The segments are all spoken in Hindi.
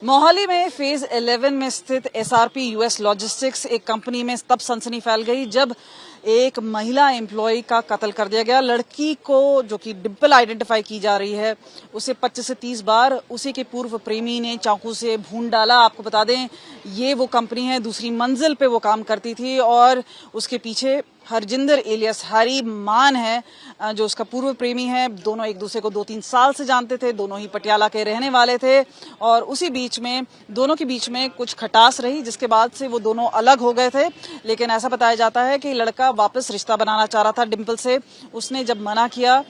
मोहाली में फेज 11 में स्थित एसआरपी यूएस लॉजिस्टिक्स एक कंपनी में तब सनसनी फैल गई जब एक महिला एम्प्लॉय का कत्ल कर दिया गया। लड़की को जो कि डिम्पल आइडेंटिफाई की जा रही है, उसे 25 से 30 बार उसी के पूर्व प्रेमी ने चाकू से भून डाला। आपको बता दें, ये वो कंपनी है, दूसरी मंजिल पे वो काम करती थी और उसके पीछे हरजिंदर एलियस हैरी मान है जो उसका पूर्व प्रेमी है। दोनों एक दूसरे को 2-3 साल से जानते थे, दोनों ही पटियाला के रहने वाले थे और उसी बीच में दोनों के बीच में कुछ खटास रही, जिसके बाद से वो दोनों अलग हो गए थे। लेकिन ऐसा बताया जाता है कि लड़का वापस रिश्ता बनाना चाह रहा था डिम्पल से। उसने जब मना किया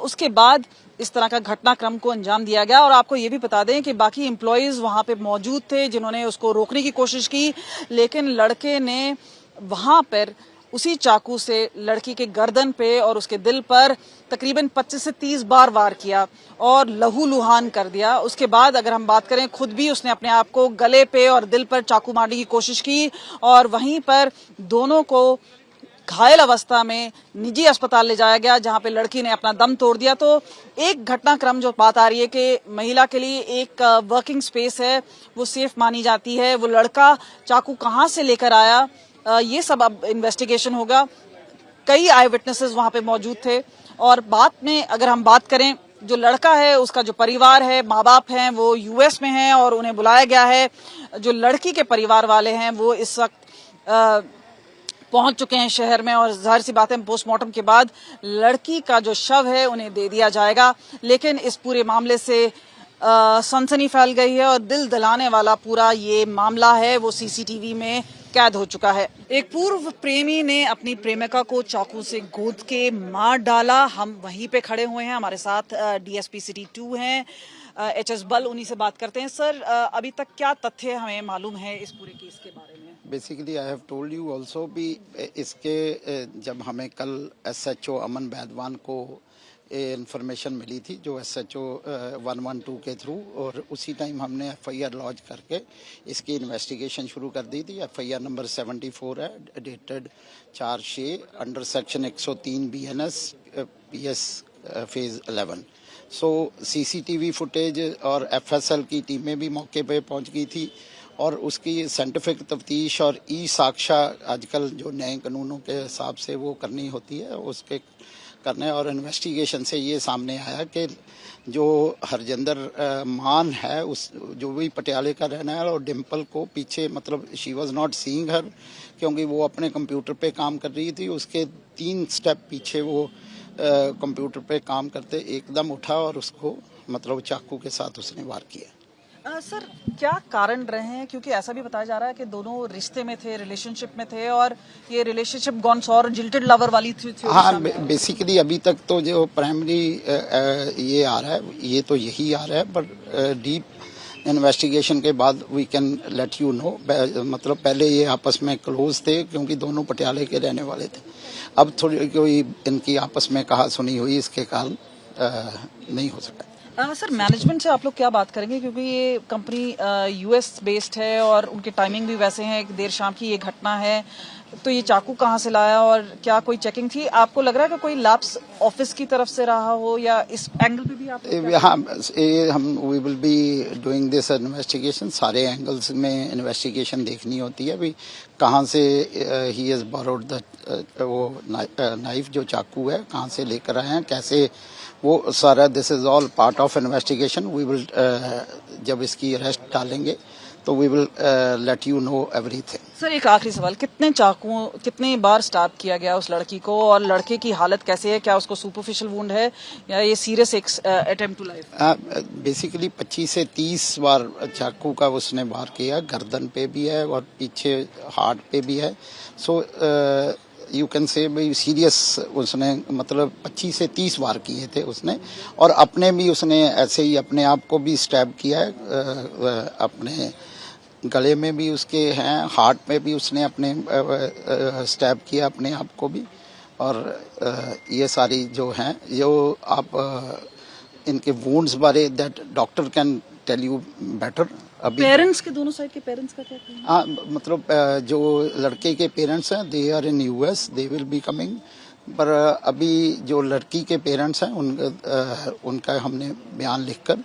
उसके बाद इस तरह का घटनाक्रम को अंजाम दिया गया। और आपको ये भी बता दें कि बाकी एम्प्लॉयज वहां पे मौजूद थे जिन्होंने उसको रोकने की कोशिश की, लेकिन लड़के ने वहां पर उसी चाकू से लड़की के गर्दन पे और उसके दिल पर तकरीबन 25 से 30 बार वार किया और लहूलुहान कर दिया। उसके बाद अगर हम बात करें, खुद भी उसने अपने आप को गले पे और दिल पर चाकू मारने की कोशिश की और वहीं पर दोनों को घायल अवस्था में निजी अस्पताल ले जाया गया, जहां पे लड़की ने अपना दम तोड़ दिया। तो एक घटनाक्रम जो बात आ रही है कि महिला के लिए एक वर्किंग स्पेस है, वो सेफ मानी जाती है। वो लड़का चाकू कहां से लेकर आया, ये सब अब इन्वेस्टिगेशन होगा। कई आई विटनेसेस वहां पे मौजूद थे और बात में अगर हम बात करें, जो लड़का है उसका जो परिवार है, माँ बाप हैं, वो यूएस में हैं और उन्हें बुलाया गया है। जो लड़की के परिवार वाले हैं वो इस वक्त पहुंच चुके हैं शहर में और जाहिर सी बात है पोस्टमार्टम के बाद लड़की का जो शव है उन्हें दे दिया जाएगा। लेकिन इस पूरे मामले से सनसनी फैल गई है और दिल दहलाने वाला पूरा ये मामला है वो सीसीटीवी में कैद हो चुका है। एक पूर्व प्रेमी ने अपनी प्रेमिका को चाकू से गोद के मार डाला। हम वहीं पे खड़े हुए हैं, हमारे साथ डीएसपी सिटी 2 हैं, एचएस बल, उन्हीं से बात करते हैं। सर, अभी तक क्या तथ्य हमें मालूम है इस पूरे केस के बारे में? Basically I have told you also भी इसके जब हमें कल एसएचओ अमन बैदवान को इंफॉर्मेशन मिली थी जो एसएचओ 112 के थ्रू, और उसी टाइम हमने एफआईआर लॉन्च करके इसकी इन्वेस्टिगेशन शुरू कर दी थी। एफआईआर नंबर 74 है, dated 4/6 under section 103 BNS PS phase 11। सो सीसीटीवी फुटेज और एफएसएल की टीमें भी मौके पे पहुंच गई थी और उसकी साइंटिफिक तफ्तीश और ई साक्ष्य आजकल जो नए कानूनों के हिसाब से वो करनी होती है उसके करने। और इन्वेस्टिगेशन से ये सामने आया कि जो हरजिंदर मान है उस जो भी पटियाले का रहना है और डिम्पल को पीछे मतलब शी वाज नॉट सीइंग हर, क्योंकि वो अपने कंप्यूटर पे काम कर रही थी। उसके 3 स्टेप पीछे वो कंप्यूटर पे काम करते एकदम उठा और उसको मतलब चाकू के साथ उसने वार किया। सर, क्या कारण रहे हैं? क्योंकि ऐसा भी बताया जा रहा है कि दोनों रिश्ते में थे, रिलेशनशिप में थे और ये relationship gone sour jilted lover वाली थी। हाँ, बेसिकली अभी तक तो जो प्राइमरी ये आ रहा है, ये तो यही आ रहा है, पर डीप इन्वेस्टिगेशन के बाद we can let you know. मतलब पहले ये आपस में क्लोज थे क्योंकि दोनों पटियाले के रहने वाले थे। अब थोड़ी कोई इनकी आपस में कहा सुनी हुई, इसके कारण नहीं हो सकता। सर, मैनेजमेंट से आप लोग क्या बात करेंगे, क्योंकि ये कंपनी यूएस बेस्ड है और उनके टाइमिंग भी वैसे हैं, देर शाम की ये घटना है, तो ये चाकू कहाँ से लाया और क्या कोई चेकिंग थी? आपको लग रहा है कि कोई लैप्स ऑफिस की तरफ से रहा हो या इस एंगल पे भी आप? हाँ, हम we will be doing this investigation. सारे एंगल्स में इन्वेस्टिगेशन देखनी होती है भी कहाँ से ही हैज बोरोड द वो नाइफ जो चाकू है कहाँ से लेकर आए हैं, कैसे वो सारा, this is all part of investigation. We will जब इसकी अरेस्ट डालेंगे तो we will let you know everything. Sir, एक आखिरी सवाल, कितने बार स्टैब किया गया उस लड़की को और लड़के की हालत कैसे है? क्या उसको सुपरफिशियल वुंड है या ये serious attempt to life? Basically 25 से 30 बार चाकू का उसने वार किया, गर्दन पे भी है और पीछे हार्ट पे भी है। सो यू कैन से भाई सीरियस उसने मतलब 25 से 30 बार किए थे उसने, और अपने भी उसने ऐसे ही अपने आप को भी स्टैब किया है, अपने गले में भी उसके हैं, हार्ट में भी उसने अपने स्टैब किया अपने आप को भी। और ये सारी जो हैं, जो आप इनके वुंड्स बारे that doctor can tell you better. अभी पेरेंट्स के, दोनों साइड के पेरेंट्स का क्या कहना? हाँ, मतलब जो लड़के के पेरेंट्स हैं they are in US, they will be coming, पर अभी जो लड़की के पेरेंट्स हैं उनका हमने बयान लिखकर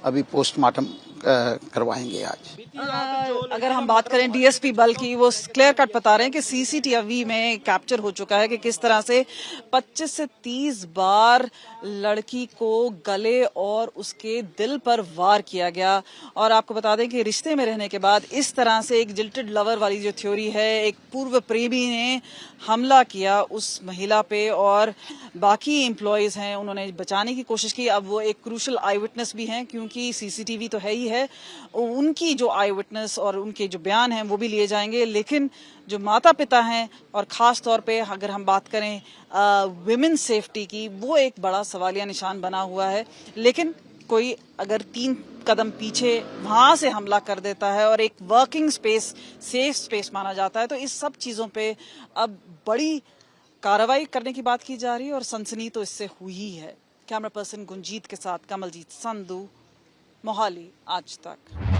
अभी पोस्टमार्टम करवाएंगे आज। अगर हम बात करें डीएसपी बल की, वो क्लियर कट बता रहे हैं कि सीसीटीवी में कैप्चर हो चुका है कि किस तरह से 25 से 30 बार लड़की को गले और उसके दिल पर वार किया गया। और आपको बता दें कि रिश्ते में रहने के बाद इस तरह से एक जिल्टेड लवर वाली जो थ्योरी है, एक पूर्व प्रेमी ने हमला किया उस महिला पे और बाकी एम्प्लॉयज हैं उन्होंने बचाने की कोशिश की। अब वो एक क्रूशल आई विटनेस भी हैं क्योंकि सीसीटीवी तो है ही है, उनकी जो आई विटनेस और उनके जो बयान हैं वो भी लिए जाएंगे। लेकिन जो माता पिता हैं और ख़ास तौर पे अगर हम बात करें विमेन सेफ्टी की, वो एक बड़ा सवालिया निशान बना हुआ है। लेकिन कोई अगर 3 कदम पीछे वहां से हमला कर देता है और एक वर्किंग स्पेस सेफ स्पेस माना जाता है, तो इस सब चीज़ों पे अब बड़ी कार्रवाई करने की बात की जा रही है और सनसनी तो इससे हुई ही है। कैमरा पर्सन गुंजीत के साथ कमलजीत संधू, मोहाली, आज तक।